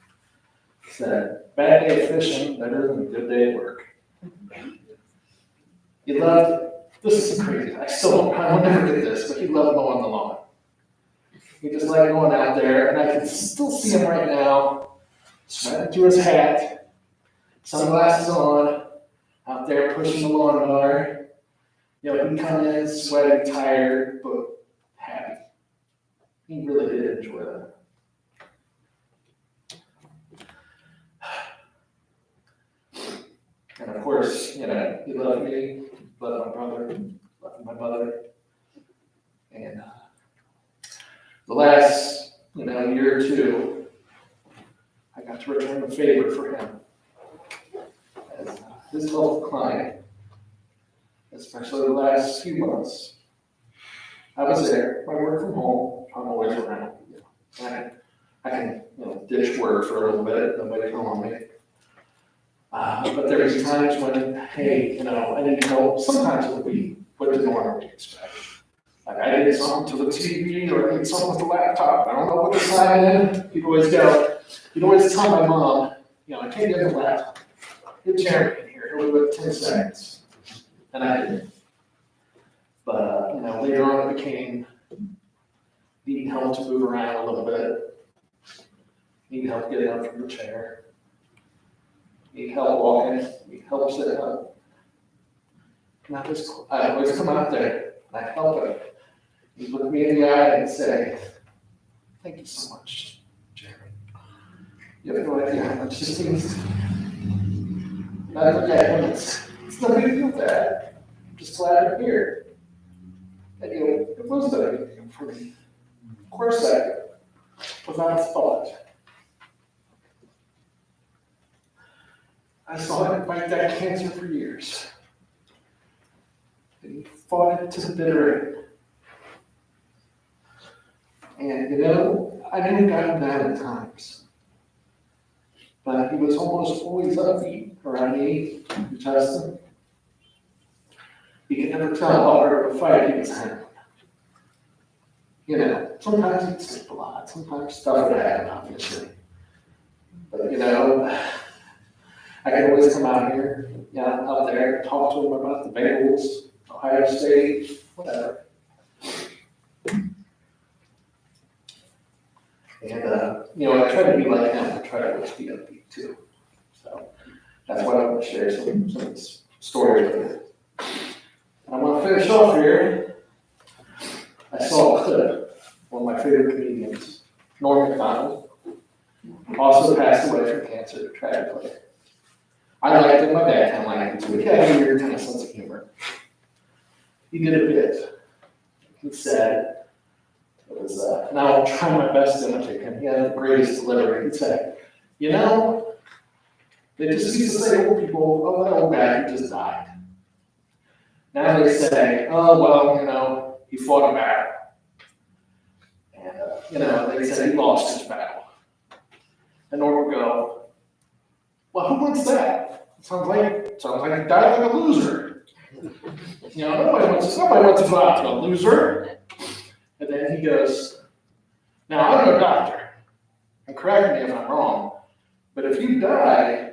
He said, bad day of fishing, better than a good day at work. He loved, this is crazy, I will never get this, but he loved mowing the lawn. He just liked going out there, and I can still see him right now, sweating through his hat, sunglasses on, out there pushing the lawnmower. He'd come in sweating, tired, but happy. He really did enjoy that. And of course, he loved me, loved my brother, loved my mother. And the last, year or two, I got to return the favor for him. last few months, I was there, I work from home, I'm always around. I can, ditch work for a little bit, nobody come on me. But there was times when, hey, I didn't know, sometimes it would be what the norm would expect. Like I did something to the TV or I did something with the laptop, I don't know what to sign in. You'd always tell my mom, I can't get the laptop. Get Jeremy in here, it would be 10 seconds. And I did. But, later on it became, need help to move around a little bit. Need help getting up from the chair. Need help walking, need help sitting up. And I always come out there and I help him. He look me in the eye and say, thank you so much, Jeremy. You have no idea how much this means to me. And I look at him, it's no big deal, Dad. I'm just glad I'm here. And it was no big deal for me. Of course without thought. I saw him fight that cancer for years. And he fought it to the bitter end. And I knew got him down at times. But he was almost always upbeat around me, Justin. You can never tell how hard of a fight he was having. Sometimes he'd sleep a lot, sometimes stuff would happen, obviously. But I could always come out here, out there, talk to him about the Bengals, Ohio State, whatever. And, I try to be like him. I try to always be upbeat too. So that's why I want to share some stories with you. And I want to finish off here. I saw a clip, one of my favorite comedians, Norm Macdonald, also passed away from cancer, tragically. I liked him, my dad kind of liked him too. He had a weird kind of sense of humor. He did a bit. He said, it was, and I'll try my best to imitate him. He had the greatest delivery. He'd say, they just used to say to old people, oh, that old guy who just died. Now they say, oh, well, he fought a battle. And, they say he lost his battle. And Norm would go, well, who wants that? Sounds like he died like a loser. Nobody wants to go out to a loser. And then he goes, now I'm no doctor, and correct me if I'm wrong, but if you die,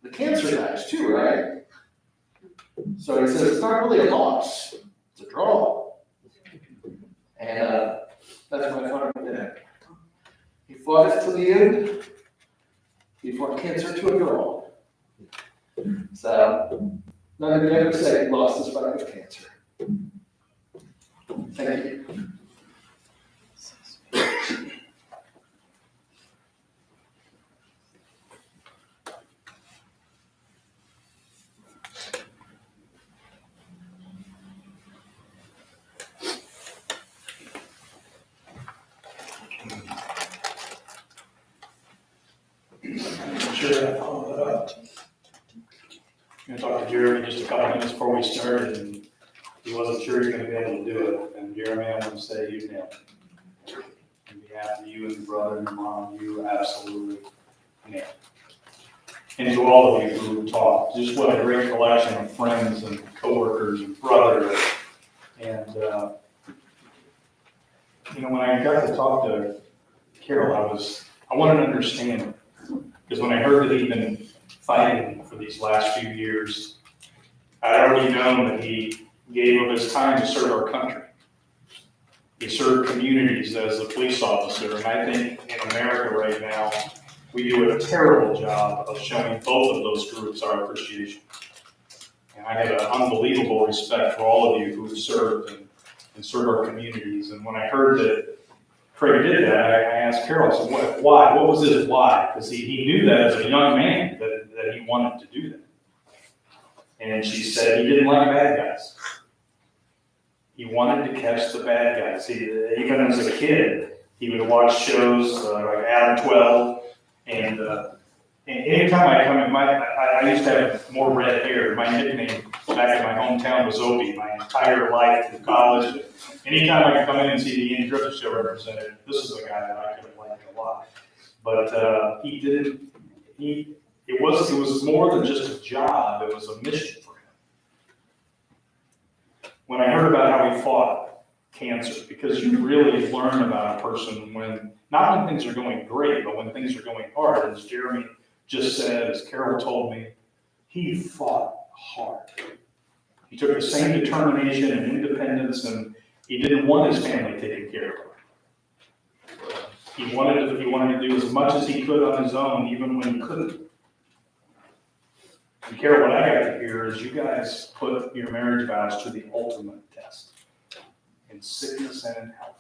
the cancer dies too, right? So he says, it's not really a loss, it's a draw. And that's what I found him in. He fought it to the end. He fought cancer to a draw. So, none of you ever say he lost his fight with cancer. Thank you. Sure, I followed that up. I'm going to talk to Jeremy just a couple minutes before we started, and he wasn't sure he was going to be able to do it. And Jeremy, I want to say you nailed it. On behalf of you and your brother and your mom, you absolutely nailed it. And to all of you who talked, just what a great collection of friends and coworkers and brothers. And, when I got to talk to Carol, I wanted to understand her. Because when I heard that he'd been fighting for these last few years, I'd already known that he gave of his time to serve our country. He served communities as a police officer, and I think in America right now, we do a terrible job of showing both of those groups our appreciation. And I have an unbelievable respect for all of you who have served and served our communities. And when I heard that Craig did that, I asked Carol, I said, why? What was his why? Because he knew that as a young man that he wanted to do that. And she said he didn't like bad guys. He wanted to catch the bad guys. Even as a kid, he would watch shows like Adam 12, and anytime I come in, I used to have more red hair. My nickname back in my hometown was Opie my entire life through college. Anytime I could come in and see the Ian Griffith Show represented, this is the guy that I could have liked a lot. But he didn't, it was more than just a job, it was a mission for him. When I heard about how he fought cancer, because you really learn about a person when, not when things are going great, but when things are going hard. As Jeremy just said, as Carol told me, he fought hard. He took the same determination and independence, and he didn't want his family taken care of. He wanted to do as much as he could on his own, even when he couldn't. And Carol, what I got to hear is you guys put your marriage vows to the ultimate test, in sickness and in health.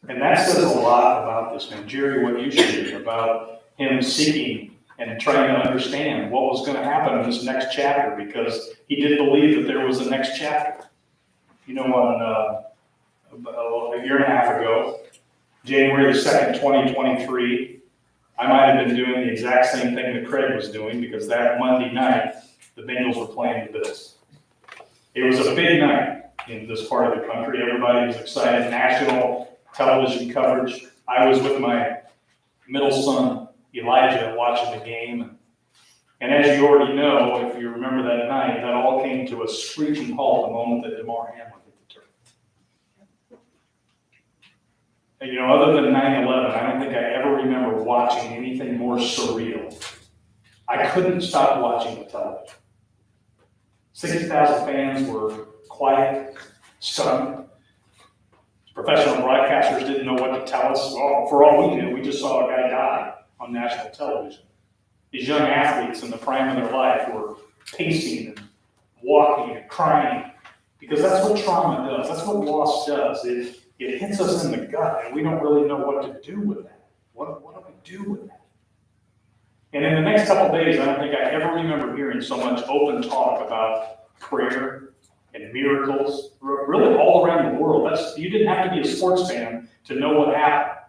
And that says a lot about this man. Jerry, what you shared about him seeking and trying to understand what was going to happen in this next chapter, because he did believe that there was a next chapter. You know, a year and a half ago, January the 2nd, 2023, I might have been doing the exact same thing that Craig was doing, because that Monday night, the Bengals were playing the Bills. It was a big night in this part of the country. Everybody was excited. National television coverage. I was with my middle son, Elijah, watching the game. And as you already know, if you remember that night, that all came to a screeching halt the moment that DeMar Hamlin hit the turf. And, you know, other than 9/11, I don't think I ever remember watching anything more surreal. I couldn't stop watching the television. 60,000 fans were quiet, stunned. Professional broadcasters didn't know what to tell us. Well, for all we knew, we just saw a guy die on national television. These young athletes in the prime of their life were pacing and walking and crying, because that's what trauma does. That's what loss does. It hits us in the gut, and we don't really know what to do with that. What do we do with that? And in the next couple of days, I don't think I ever remember hearing so much open talk about prayer and miracles, really all around the world. You didn't have to be a sports fan to know what happened.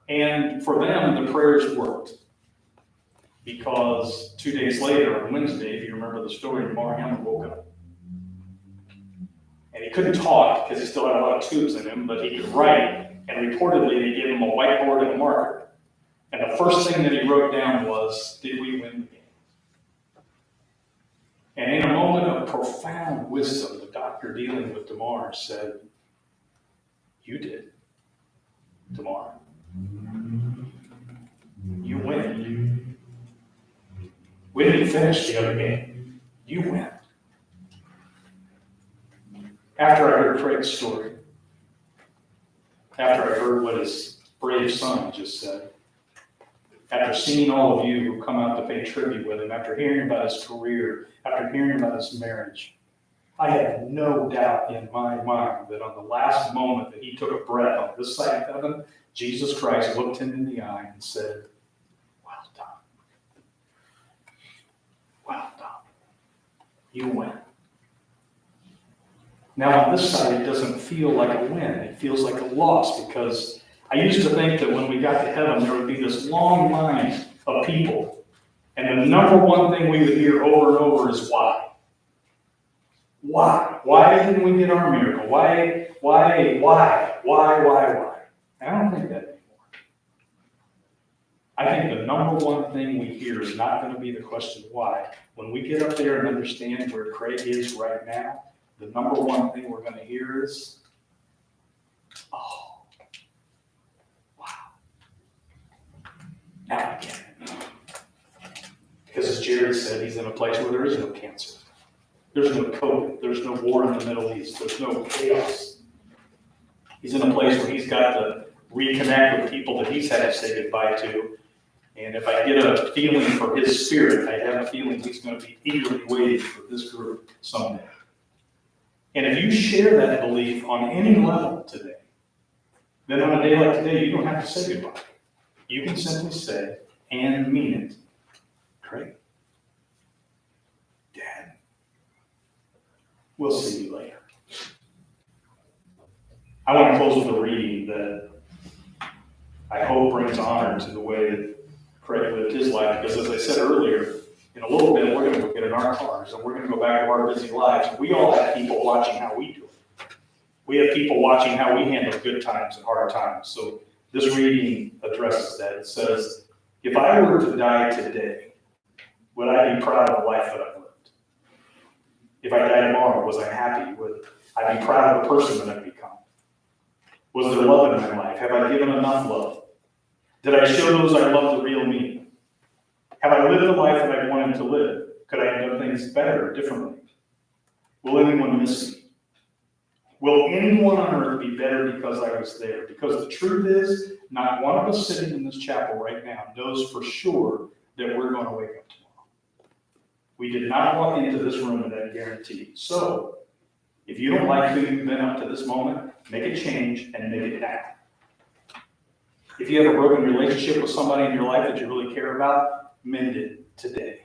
And for them, the prayers worked. Because 2 days later, on Wednesday, if you remember the story, DeMar Hamlin woke up. And he couldn't talk because he still had a lot of tubes in him, but he could write. And reportedly, they gave him a whiteboard and a marker. And the first thing that he wrote down was, did we win the game? And in a moment of profound wisdom, the doctor dealing with DeMar said, you did, DeMar. You win. We didn't finish the other game. You win. After I heard Craig's story, after I heard what his brave son just said, after seeing all of you who come out to pay tribute with him, after hearing about his career, after hearing about his marriage, I had no doubt in my mind that on the last moment that he took a breath on this side of heaven, Jesus Christ looked him in the eye and said, well done. Well done. You win. Now on this side, it doesn't feel like a win. It feels like a loss, because I used to think that when we got to heaven, there would be this long line of people. And the number one thing we would hear over and over is why? Why? Why didn't we get our miracle? Why? I don't think that anymore. I think the number one thing we hear is not going to be the question why. When we get up there and understand where Craig is right now, the number one thing we're going to hear is, oh, wow. Now I get it. Because as Jerry said, he's in a place where there is no cancer. There's no COVID. There's no war in the Middle East. There's no chaos. He's in a place where he's got to reconnect with people that he's had to say goodbye to. And if I get a feeling for his spirit, I have a feeling he's going to be eagerly waiting for this group someday. And if you share that belief on any level today, then on a day like today, you don't have to say goodbye. You can simply say, and mean it, Craig, Dad, we'll see you later. I want to close with a reading that I hope brings honor to the way that Craig lived his life, because as I said earlier, In a little bit, we're gonna go get in our cars and we're gonna go back to our busy lives. We all have people watching how we do it. We have people watching how we handle good times and hard times. So this reading addresses that. It says, if I were to die today, would I be proud of the life that I've lived? If I die tomorrow, was I happy? Would I be proud of the person that I've become? Was there love in my life? Have I given enough love? Did I show those I love the real me? Have I lived the life that I wanted to live? Could I have done things better, differently? Will anyone miss me? Will anyone on earth be better because I was there? Because the truth is, not one of us sitting in this chapel right now knows for sure that we're going to wake up tomorrow. We did not walk into this room with that guarantee. So, if you don't like who you've been up to this moment, make a change and make it now. If you have a broken relationship with somebody in your life that you really care about, mend it today.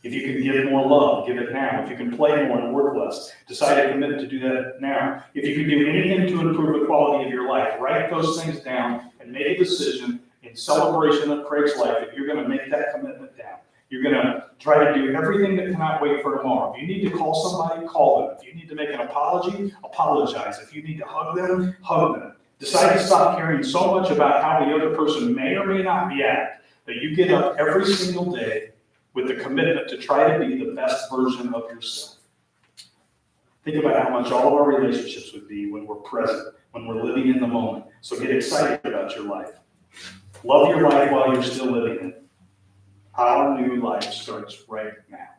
If you can give more love, give it now. If you can play more and work less, decide to commit to do that now. If you can do anything to improve the quality of your life, write those things down and make a decision in celebration of Craig's life that you're going to make that commitment down. You're going to try to do everything that cannot wait for tomorrow. If you need to call somebody, call them. If you need to make an apology, apologize. If you need to hug them, hug them. Decide to stop caring so much about how the other person may or may not react that you get up every single day with the commitment to try to be the best version of yourself. Think about how much all of our relationships would be when we're present, when we're living in the moment. So get excited about your life. Love your life while you're still living it. Our new life starts right now.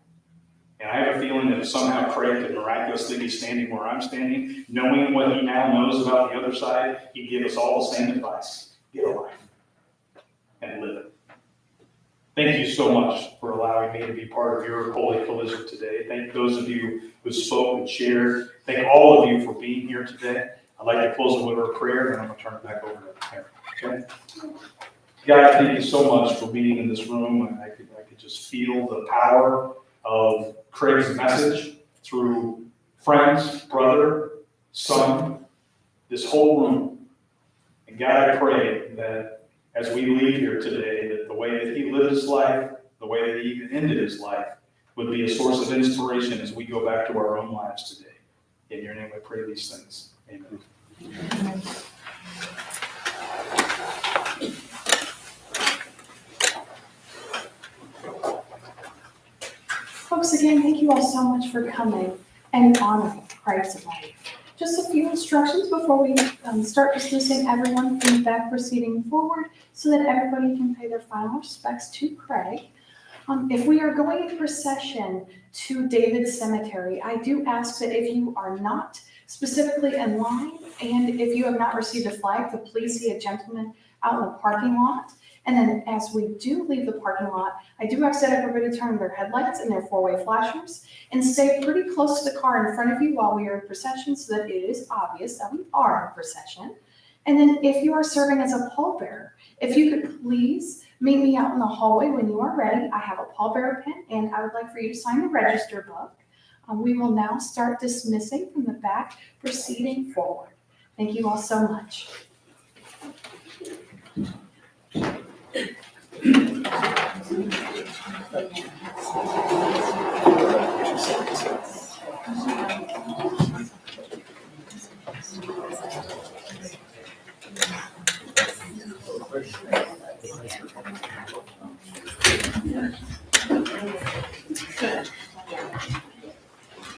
And I have a feeling that if somehow Craig could miraculously be standing where I'm standing, knowing what he now knows about the other side, he'd give us all the same advice. Get a life and live it. Thank you so much for allowing me to be part of your holy collision today. Thank those of you who spoke and shared. Thank all of you for being here today. I'd like to close with a prayer, and I'm going to turn it back over to Aaron. Okay? God, thank you so much for being in this room. I could just feel the power of Craig's message through friends, brother, son, this whole room. And God, I pray that as we leave here today, that the way that he lived his life, the way that he ended his life, would be a source of inspiration as we go back to our own lives today. In your name I pray these things. Amen. Amen. Folks, again, thank you all so much for coming and honoring Craig's life. Just a few instructions before we start dismissing everyone from the back proceeding forward so that everybody can pay their final respects to Craig. If we are going in procession to David's cemetery, I do ask that if you are not specifically in line and if you have not received a flag, to please see a gentleman out in the parking lot. And then as we do leave the parking lot, I do ask that everybody turn their headlights and their four-way flashers and stay pretty close to the car in front of you while we are in procession so that it is obvious that we are in procession. And then if you are serving as a pallbearer, if you could please meet me out in the hallway when you are ready. I have a pallbearer pen and I would like for you to sign the register book. We will now start dismissing from the back, proceeding forward. Thank you all so much. Thank you.